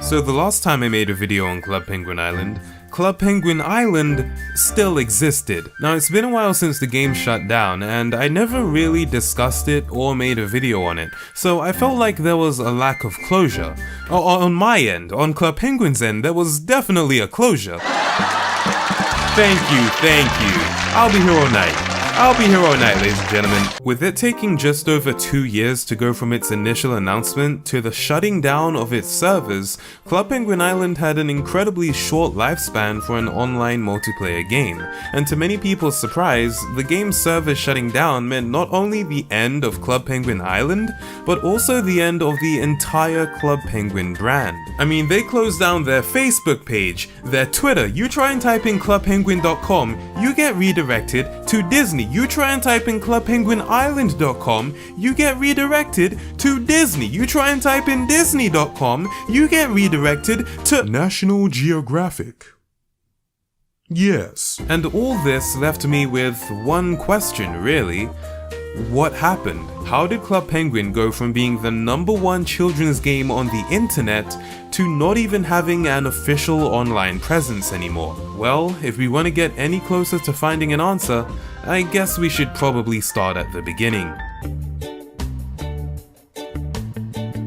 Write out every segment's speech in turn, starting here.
So the last time I made a video on Club Penguin Island still existed. Now it's been a while since the game shut down and I never really discussed it or made a video on it, so I felt like there was a lack of closure. On my end, on Club Penguin's end, there was definitely a closure. Thank you. I'll be here all night, ladies and gentlemen. With it taking just over 2 years to go from its initial announcement to the shutting down of its servers, Club Penguin Island had an incredibly short lifespan for an online multiplayer game. And to many people's surprise, the game's servers shutting down meant not only the end of Club Penguin Island, but also the end of the entire Club Penguin brand. I mean, they closed down their Facebook page, their Twitter. You try and type in clubpenguin.com, you get redirected to Disney. You try and type in clubpenguinisland.com, you get redirected to Disney. You try and type in disney.com, you get redirected to National Geographic. Yes. And all this left me with one question, really. What happened? How did Club Penguin go from being the #1 children's game on the internet to not even having an official online presence anymore? Well, if we want to get any closer to finding an answer, I guess we should probably start at the beginning.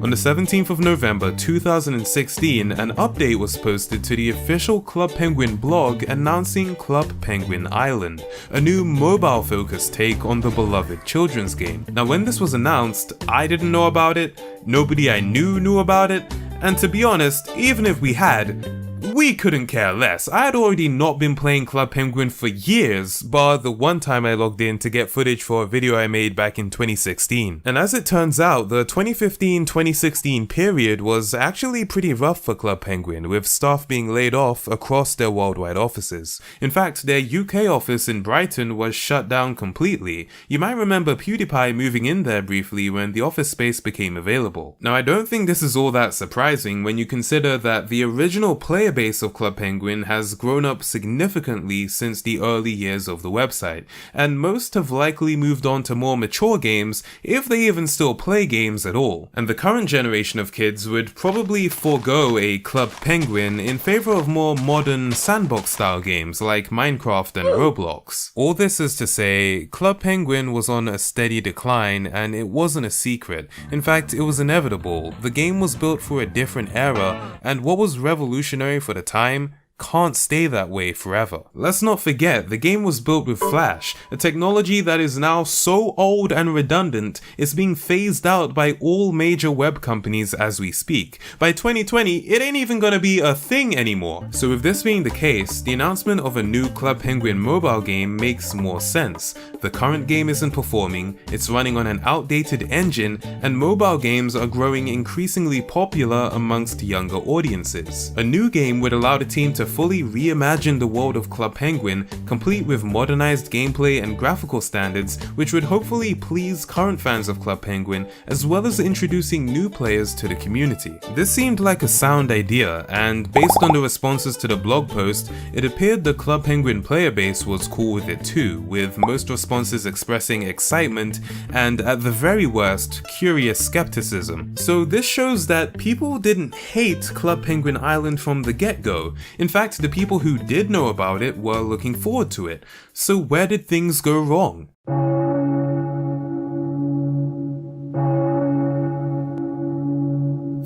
On the 17th of November 2016, an update was posted to the official Club Penguin blog announcing Club Penguin Island, a new mobile-focused take on the beloved children's game. Now when this was announced, I didn't know about it, nobody I knew about it, and to be honest, even if we had, we couldn't care less. I had already not been playing Club Penguin for years, bar the one time I logged in to get footage for a video I made back in 2016. And as it turns out, the 2015-2016 period was actually pretty rough for Club Penguin, with staff being laid off across their worldwide offices. In fact, their UK office in Brighton was shut down completely. You might remember PewDiePie moving in there briefly when the office space became available. Now I don't think this is all that surprising when you consider that the original player base of Club Penguin has grown up significantly since the early years of the website, and most have likely moved on to more mature games if they even still play games at all. And the current generation of kids would probably forego a Club Penguin in favor of more modern sandbox style games like Minecraft and Roblox. All this is to say, Club Penguin was on a steady decline and it wasn't a secret. In fact, it was inevitable. The game was built for a different era, and what was revolutionary for the time can't stay that way forever. Let's not forget, the game was built with Flash, a technology that is now so old and redundant it's being phased out by all major web companies as we speak. By 2020, it ain't even gonna be a thing anymore. So with this being the case, the announcement of a new Club Penguin mobile game makes more sense. The current game isn't performing, it's running on an outdated engine, and mobile games are growing increasingly popular amongst younger audiences. A new game would allow the team to fully reimagine the world of Club Penguin, complete with modernized gameplay and graphical standards, which would hopefully please current fans of Club Penguin, as well as introducing new players to the community. This seemed like a sound idea, and based on the responses to the blog post, it appeared the Club Penguin player base was cool with it too, with most responses expressing excitement and, at the very worst, curious skepticism. So this shows that people didn't hate Club Penguin Island from the get-go. In fact, the people who did know about it were looking forward to it. So where did things go wrong?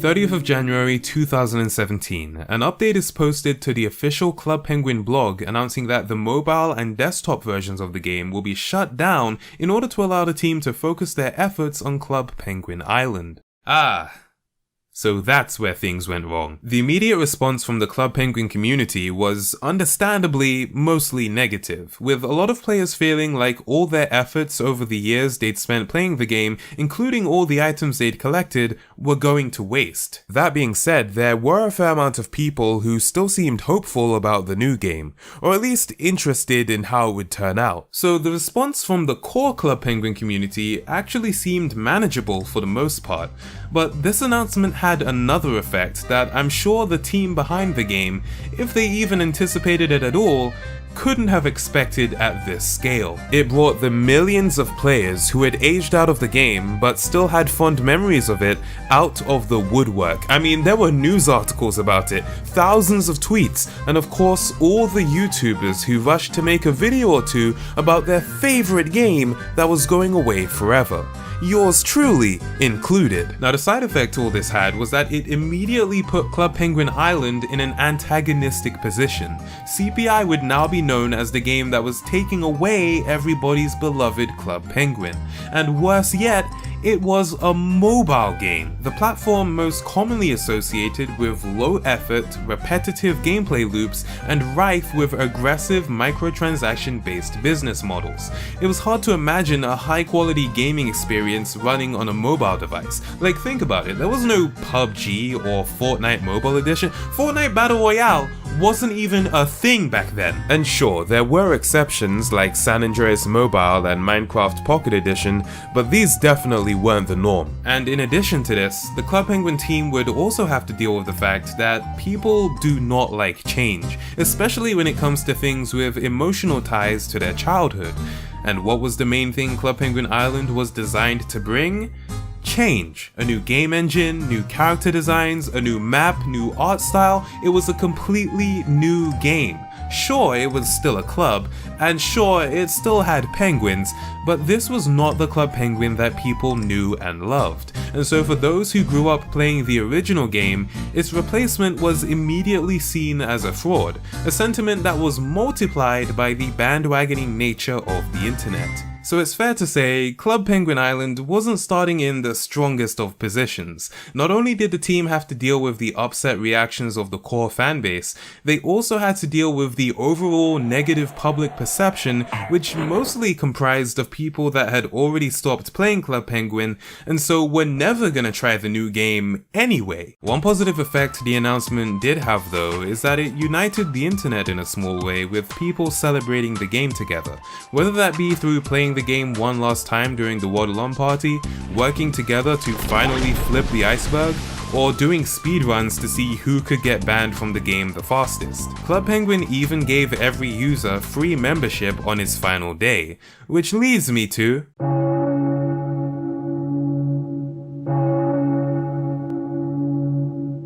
January 30th, 2017, an update is posted to the official Club Penguin blog announcing that the mobile and desktop versions of the game will be shut down in order to allow the team to focus their efforts on Club Penguin Island. So that's where things went wrong. The immediate response from the Club Penguin community was understandably mostly negative, with a lot of players feeling like all their efforts over the years they'd spent playing the game, including all the items they'd collected, were going to waste. That being said, there were a fair amount of people who still seemed hopeful about the new game, or at least interested in how it would turn out. So the response from the core Club Penguin community actually seemed manageable for the most part, but this announcement had another effect that I'm sure the team behind the game, if they even anticipated it at all, couldn't have expected at this scale. It brought the millions of players who had aged out of the game but still had fond memories of it out of the woodwork. I mean, there were news articles about it, thousands of tweets, and of course all the YouTubers who rushed to make a video or two about their favorite game that was going away forever. Yours truly included. Now, the side effect all this had was that it immediately put Club Penguin Island in an antagonistic position. CPI would now be known as the game that was taking away everybody's beloved Club Penguin. And worse yet, it was a mobile game, the platform most commonly associated with low-effort, repetitive gameplay loops and rife with aggressive microtransaction-based business models. It was hard to imagine a high-quality gaming experience running on a mobile device. Like, think about it, there was no PUBG or Fortnite Mobile Edition. Fortnite Battle Royale wasn't even a thing back then. And sure, there were exceptions like San Andreas Mobile and Minecraft Pocket Edition, but these definitely weren't the norm. And in addition to this, the Club Penguin team would also have to deal with the fact that people do not like change, especially when it comes to things with emotional ties to their childhood. And what was the main thing Club Penguin Island was designed to bring? Change. A new game engine, new character designs, a new map, new art style. It was a completely new game. Sure, it was still a club, and sure, it still had penguins, but this was not the Club Penguin that people knew and loved. And so for those who grew up playing the original game, its replacement was immediately seen as a fraud, a sentiment that was multiplied by the bandwagoning nature of the internet. So it's fair to say, Club Penguin Island wasn't starting in the strongest of positions. Not only did the team have to deal with the upset reactions of the core fanbase, they also had to deal with the overall negative public perception, which mostly comprised of people that had already stopped playing Club Penguin, and so were never gonna try the new game anyway. One positive effect the announcement did have though, is that it united the internet in a small way with people celebrating the game together, whether that be through playing the game one last time during the Waddle-On party, working together to finally flip the iceberg, or doing speedruns to see who could get banned from the game the fastest. Club Penguin even gave every user free membership on its final day, which leads me to...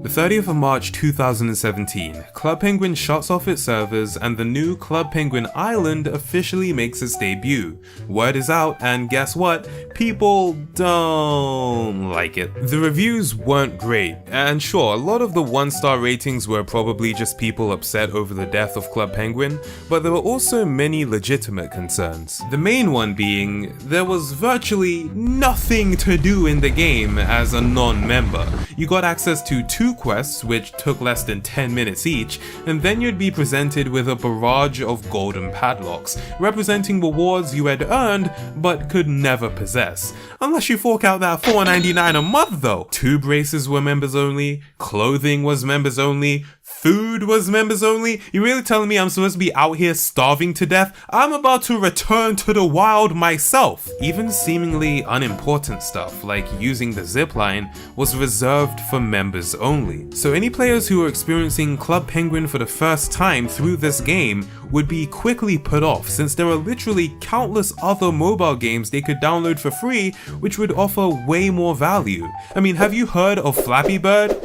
The 30th of March 2017, Club Penguin shuts off its servers and the new Club Penguin Island officially makes its debut. Word is out, and guess what? People don't like it. The reviews weren't great, and sure, a lot of the 1-star ratings were probably just people upset over the death of Club Penguin, but there were also many legitimate concerns. The main one being, there was virtually nothing to do in the game as a non-member. You got access to 2 quests which took less than 10 minutes each, and then you'd be presented with a barrage of golden padlocks, representing rewards you had earned but could never possess. Unless you fork out that $4.99 a month though. Tube races were members only, clothing was members only, food was members only. You really telling me I'm supposed to be out here starving to death? I'm about to return to the wild myself. Even seemingly unimportant stuff like using the zipline was reserved for members only. So any players who were experiencing Club Penguin for the first time through this game would be quickly put off, since there are literally countless other mobile games they could download for free which would offer way more value. I mean, have you heard of Flappy Bird?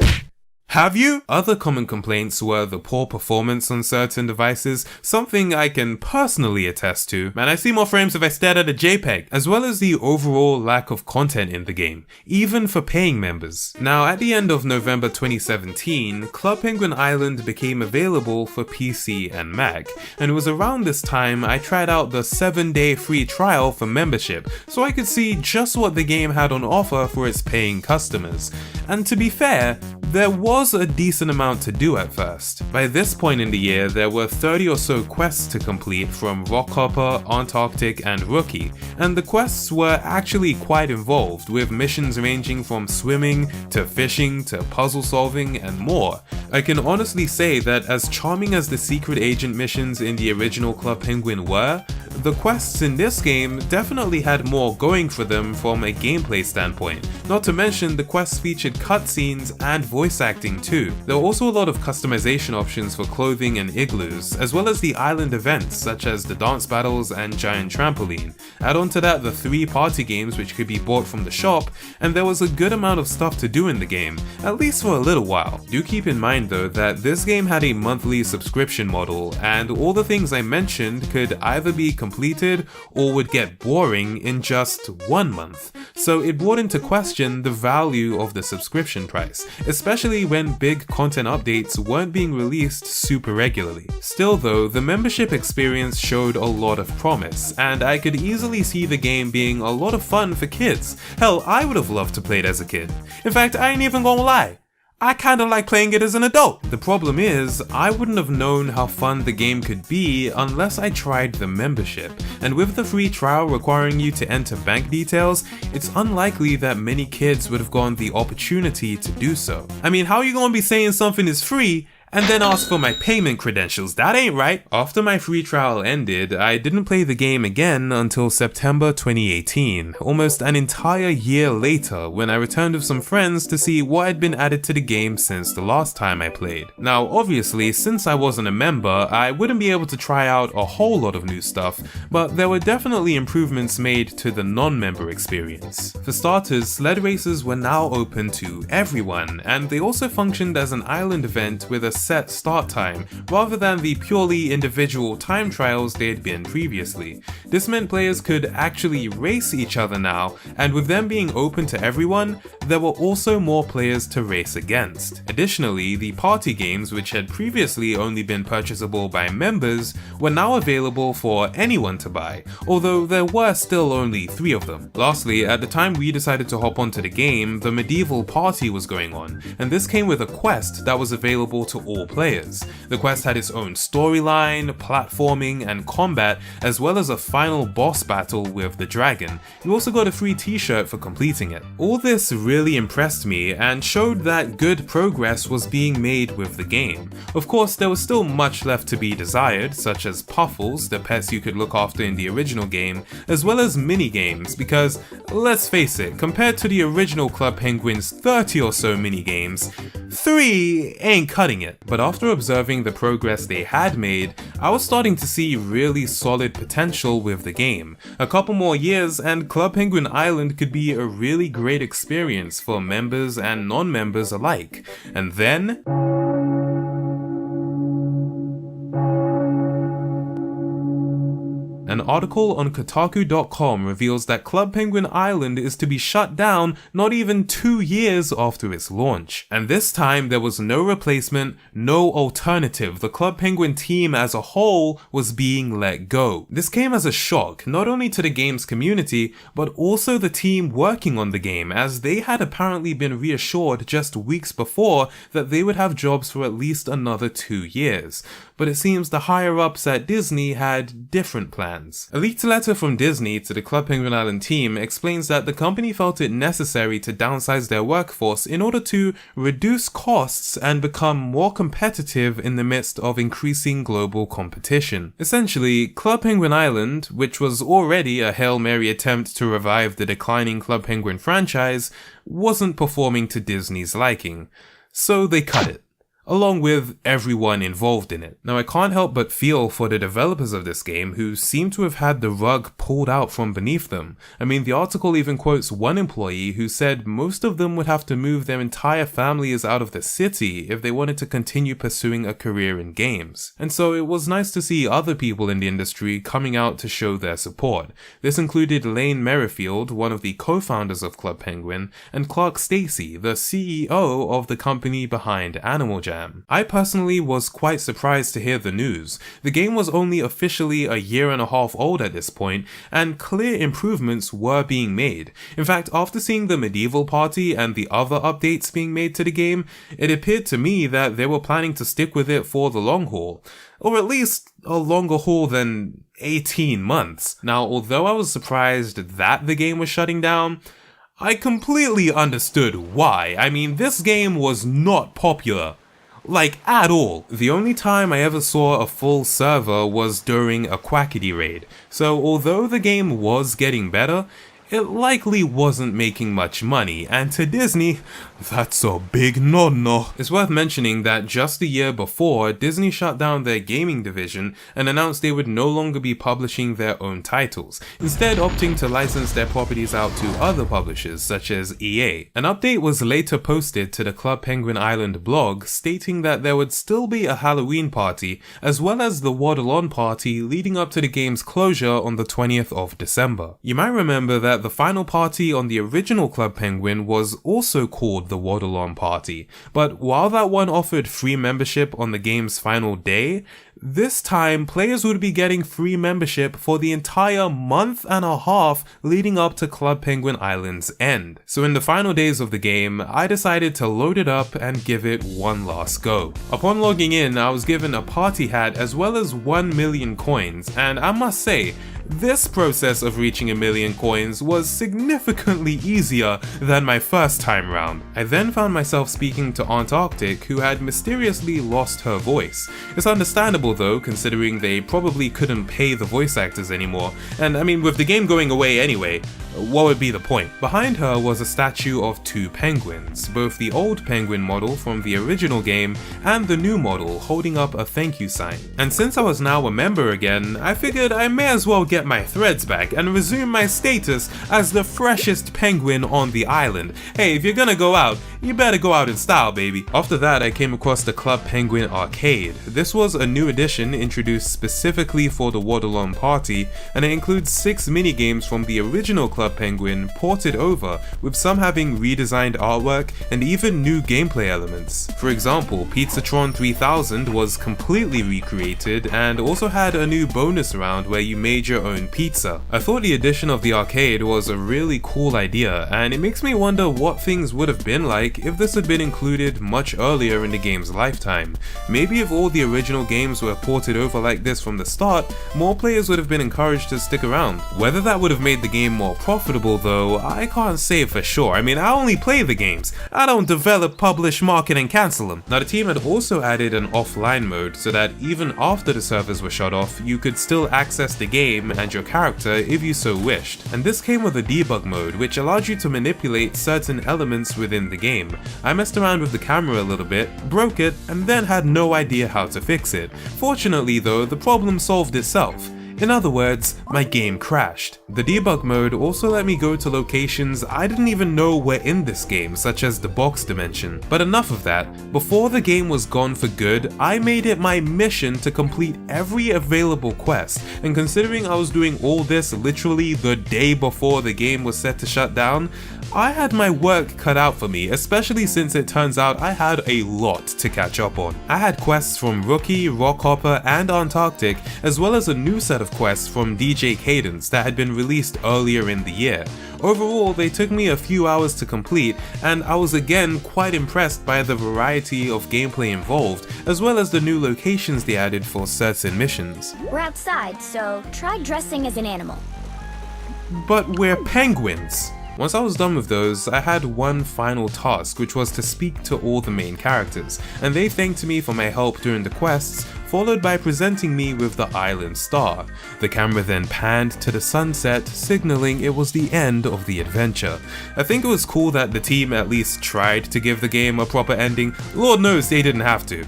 Have you? Other common complaints were the poor performance on certain devices, something I can personally attest to. Man, I see more frames if I stared at a JPEG, as well as the overall lack of content in the game, even for paying members. Now, at the end of November 2017, Club Penguin Island became available for PC and Mac, and it was around this time I tried out the 7-day free trial for membership, so I could see just what the game had on offer for its paying customers. And to be fair, there was a decent amount to do at first. By this point in the year, there were 30 or so quests to complete from Rockhopper, Antarctic, and Rookie, and the quests were actually quite involved, with missions ranging from swimming to fishing to puzzle solving and more. I can honestly say that as charming as the secret agent missions in the original Club Penguin were, the quests in this game definitely had more going for them from a gameplay standpoint. Not to mention, the quests featured cutscenes and voice acting too. There were also a lot of customization options for clothing and igloos, as well as the island events such as the dance battles and giant trampoline. Add on to that the 3 party games which could be bought from the shop, and there was a good amount of stuff to do in the game, at least for a little while. Do keep in mind though that this game had a monthly subscription model, and all the things I mentioned could either be completed or would get boring in just 1 month. So it brought into question the value of the subscription price, especially when big content updates weren't being released super regularly. Still though, the membership experience showed a lot of promise, and I could easily see the game being a lot of fun for kids. Hell, I would have loved to play it as a kid. In fact, I ain't even gonna lie, I kinda like playing it as an adult. The problem is, I wouldn't have known how fun the game could be unless I tried the membership, and with the free trial requiring you to enter bank details, it's unlikely that many kids would have gotten the opportunity to do so. I mean, how are you gonna be saying something is free and then ask for my payment credentials? That ain't right. After my free trial ended, I didn't play the game again until September 2018, almost an entire year later, when I returned with some friends to see what had been added to the game since the last time I played. Now obviously, since I wasn't a member, I wouldn't be able to try out a whole lot of new stuff, but there were definitely improvements made to the non-member experience. For starters, sled races were now open to everyone, and they also functioned as an island event with a set start time, rather than the purely individual time trials they had been previously. This meant players could actually race each other now, and with them being open to everyone, there were also more players to race against. Additionally, the party games, which had previously only been purchasable by members, were now available for anyone to buy, although there were still only 3 of them. Lastly, at the time we decided to hop onto the game, the medieval party was going on, and this came with a quest that was available to all players. The quest had its own storyline, platforming, and combat, as well as a final boss battle with the dragon. You also got a free t-shirt for completing it. All this really impressed me and showed that good progress was being made with the game. Of course, there was still much left to be desired, such as Puffles, the pets you could look after in the original game, as well as mini-games, because, let's face it, compared to the original Club Penguin's 30 or so mini-games, 3 ain't cutting it. But after observing the progress they had made, I was starting to see really solid potential with the game. A couple more years and Club Penguin Island could be a really great experience for members and non-members alike. And then an article on Kotaku.com reveals that Club Penguin Island is to be shut down not even 2 years after its launch. And this time there was no replacement, no alternative. The Club Penguin team as a whole was being let go. This came as a shock, not only to the game's community, but also the team working on the game, as they had apparently been reassured just weeks before that they would have jobs for at least another 2 years. But it seems the higher-ups at Disney had different plans. A leaked letter from Disney to the Club Penguin Island team explains that the company felt it necessary to downsize their workforce in order to reduce costs and become more competitive in the midst of increasing global competition. Essentially, Club Penguin Island, which was already a Hail Mary attempt to revive the declining Club Penguin franchise, wasn't performing to Disney's liking, so they cut it, along with everyone involved in it. Now I can't help but feel for the developers of this game, who seem to have had the rug pulled out from beneath them. I mean, the article even quotes one employee who said most of them would have to move their entire families out of the city if they wanted to continue pursuing a career in games. And so it was nice to see other people in the industry coming out to show their support. This included Lane Merrifield, one of the co-founders of Club Penguin, and Clark Stacey, the CEO of the company behind Animal Jam. I personally was quite surprised to hear the news. The game was only officially a year and a half old at this point, and clear improvements were being made. In fact, after seeing the medieval party and the other updates being made to the game, it appeared to me that they were planning to stick with it for the long haul. Or at least a longer haul than 18 months. Now, although I was surprised that the game was shutting down, I completely understood why. I mean, this game was not popular. like at all. The only time I ever saw a full server was during a Quackity raid, so although the game was getting better, it likely wasn't making much money, and to Disney, that's a big no-no. It's worth mentioning that just a year before, Disney shut down their gaming division and announced they would no longer be publishing their own titles, instead opting to license their properties out to other publishers such as EA. An update was later posted to the Club Penguin Island blog stating that there would still be a Halloween party as well as the Waddle On party leading up to the game's closure on the 20th of December. You might remember that the final party on the original Club Penguin was also called the Waddle On party, but while that one offered free membership on the game's final day, this time players would be getting free membership for the entire month and a half leading up to Club Penguin Island's end. So in the final days of the game, I decided to load it up and give it one last go. Upon logging in, I was given a party hat as well as 1 million coins, and I must say, this process of reaching 1 million coins was significantly easier than my first time round. I then found myself speaking to Aunt Arctic, who had mysteriously lost her voice. It's understandable though, considering they probably couldn't pay the voice actors anymore, and I mean, with the game going away anyway, what would be the point? Behind her was a statue of 2 penguins, both the old penguin model from the original game and the new model holding up a thank you sign. And since I was now a member again, I figured I may as well get my threads back and resume my status as the freshest penguin on the island. Hey, if you're gonna go out, you better go out in style, baby. After that, I came across the Club Penguin Arcade. This was a new edition introduced specifically for the Waddle On party, and it includes 6 minigames from the original Club Penguin ported over, with some having redesigned artwork and even new gameplay elements. For example, Pizzatron 3000 was completely recreated and also had a new bonus round where you made your own pizza. I thought the addition of the arcade was a really cool idea, and it makes me wonder what things would have been like if this had been included much earlier in the game's lifetime. Maybe if all the original games were ported over like this from the start, more players would have been encouraged to stick around. Whether that would have made the game more profitable though, I can't say for sure. I mean, I only play the games. I don't develop, publish, market and cancel them. Now the team had also added an offline mode so that even after the servers were shut off, you could still access the game and your character if you so wished. And this came with a debug mode which allowed you to manipulate certain elements within the game. I messed around with the camera a little bit, broke it, and then had no idea how to fix it. Fortunately though, the problem solved itself. In other words, my game crashed. The debug mode also let me go to locations I didn't even know were in this game, such as the box dimension. But enough of that. Before the game was gone for good, I made it my mission to complete every available quest, and considering I was doing all this literally the day before the game was set to shut down, I had my work cut out for me, especially since it turns out I had a lot to catch up on. I had quests from Rookie, Rockhopper and Antarctic, as well as a new set of quests from DJ Cadence that had been released earlier in the year. Overall, they took me a few hours to complete, and I was again quite impressed by the variety of gameplay involved, as well as the new locations they added for certain missions. We're outside, so try dressing as an animal. But we're penguins! Once I was done with those, I had one final task, which was to speak to all the main characters, and they thanked me for my help during the quests, followed by presenting me with the island star. The camera then panned to the sunset, signaling it was the end of the adventure. I think it was cool that the team at least tried to give the game a proper ending. Lord knows they didn't have to.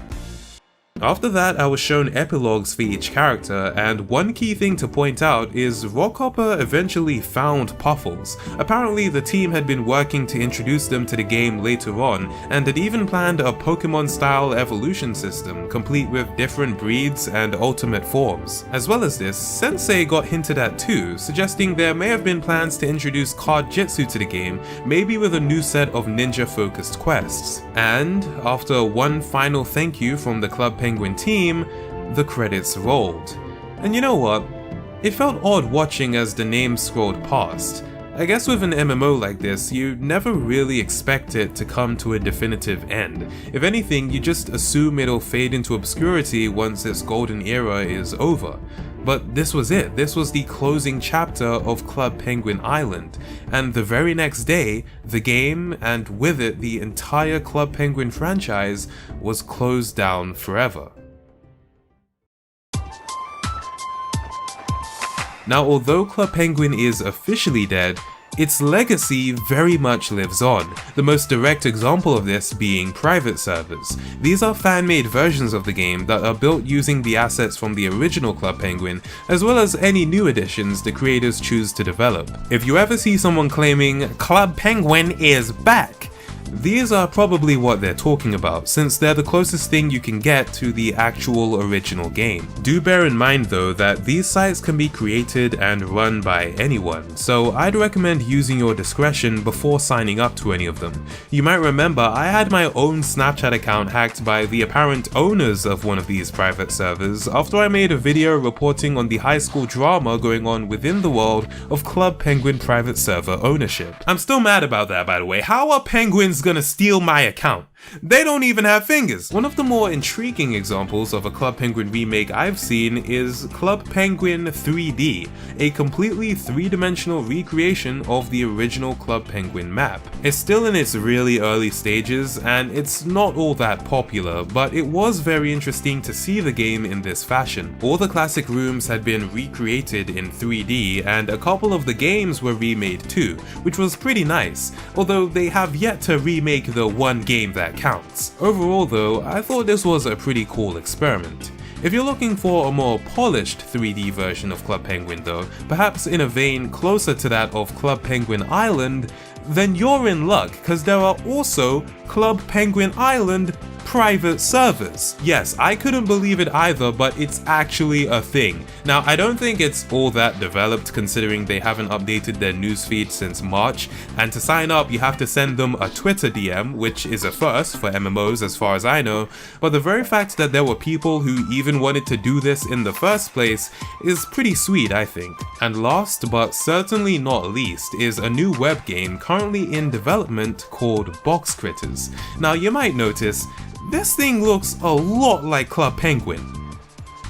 After that, I was shown epilogues for each character, and one key thing to point out is Rockhopper eventually found Puffles. Apparently the team had been working to introduce them to the game later on, and had even planned a Pokemon-style evolution system, complete with different breeds and ultimate forms. As well as this, Sensei got hinted at too, suggesting there may have been plans to introduce card jitsu to the game, maybe with a new set of ninja-focused quests. And after one final thank you from the Club Penguin team, the credits rolled. And you know what? It felt odd watching as the names scrolled past. I guess with an MMO like this, you never really expect it to come to a definitive end. If anything, you just assume it'll fade into obscurity once its golden era is over. But this was it. This was the closing chapter of Club Penguin Island, and the very next day, the game, and with it the entire Club Penguin franchise, was closed down forever. Now, although Club Penguin is officially dead, its legacy very much lives on, the most direct example of this being private servers. These are fan-made versions of the game that are built using the assets from the original Club Penguin, as well as any new additions the creators choose to develop. If you ever see someone claiming, "Club Penguin is back," these are probably what they're talking about, since they're the closest thing you can get to the actual original game. Do bear in mind though that these sites can be created and run by anyone, so I'd recommend using your discretion before signing up to any of them. You might remember I had my own Snapchat account hacked by the apparent owners of one of these private servers after I made a video reporting on the high school drama going on within the world of Club Penguin private server ownership. I'm still mad about that, by the way. How are penguins gonna steal my account? They don't even have fingers! One of the more intriguing examples of a Club Penguin remake I've seen is Club Penguin 3D, a completely three-dimensional recreation of the original Club Penguin map. It's still in its really early stages and it's not all that popular, but it was very interesting to see the game in this fashion. All the classic rooms had been recreated in 3D and a couple of the games were remade too, which was pretty nice, although they have yet to remake the one game that counts. Overall though, I thought this was a pretty cool experiment. If you're looking for a more polished 3D version of Club Penguin though, perhaps in a vein closer to that of Club Penguin Island, then you're in luck, cause there are also Club Penguin Island private servers. Yes, I couldn't believe it either, but it's actually a thing. Now, I don't think it's all that developed considering they haven't updated their newsfeed since March, and to sign up you have to send them a Twitter DM, which is a first for MMOs as far as I know, but the very fact that there were people who even wanted to do this in the first place is pretty sweet, I think. And last but certainly not least is a new web game currently in development called Box Critters. Now, you might notice this thing looks a lot like Club Penguin.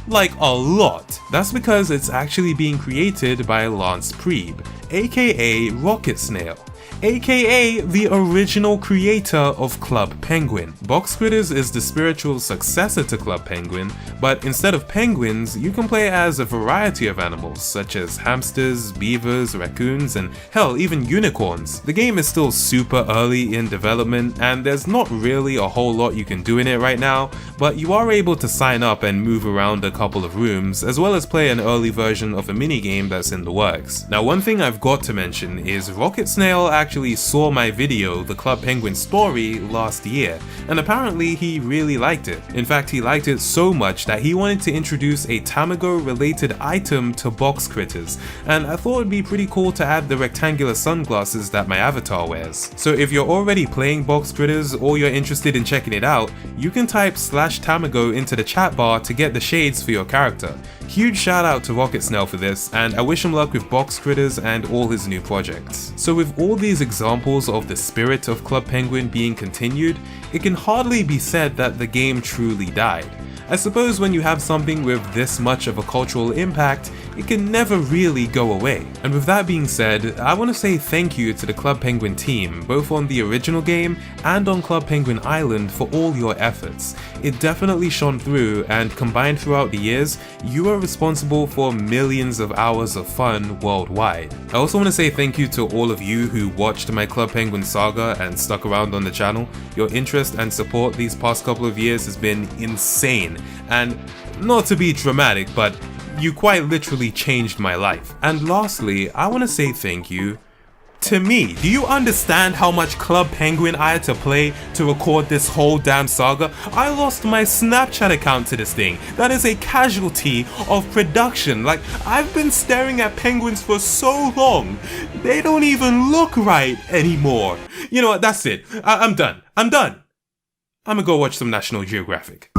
Like a lot. That's because it's actually being created by Lance Pleb, aka Rocket Snail, aka the original creator of Club Penguin. Box Critters is the spiritual successor to Club Penguin, but instead of penguins, you can play as a variety of animals such as hamsters, beavers, raccoons, and hell, even unicorns. The game is still super early in development and there's not really a whole lot you can do in it right now, but you are able to sign up and move around a couple of rooms, as well as play an early version of a minigame that's in the works. Now, one thing I've got to mention is Rocket Snail actually saw my video, The Club Penguin Story, last year, and apparently he really liked it. In fact, he liked it so much that he wanted to introduce a Tamago related item to Box Critters, and I thought it'd be pretty cool to add the rectangular sunglasses that my avatar wears. So if you're already playing Box Critters or you're interested in checking it out, you can type /Tamago into the chat bar to get the shades for your character. Huge shout out to Rocket Snail for this, and I wish him luck with Box Critters and all his new projects. So with all these examples of the spirit of Club Penguin being continued, it can hardly be said that the game truly died. I suppose when you have something with this much of a cultural impact, it can never really go away. And with that being said, I want to say thank you to the Club Penguin team, both on the original game and on Club Penguin Island, for all your efforts. It definitely shone through, and combined throughout the years, you are responsible for millions of hours of fun worldwide. I also want to say thank you to all of you who watched my Club Penguin saga and stuck around on the channel. Your interest and support these past couple of years has been insane, and not to be dramatic, but you quite literally changed my life. And lastly, I want to say thank you to me. Do you understand how much Club Penguin I had to play to record this whole damn saga? I lost my Snapchat account to this thing. That is a casualty of production. Like, I've been staring at penguins for so long, they don't even look right anymore. You know what, that's it. I'm done. I'm gonna go watch some National Geographic.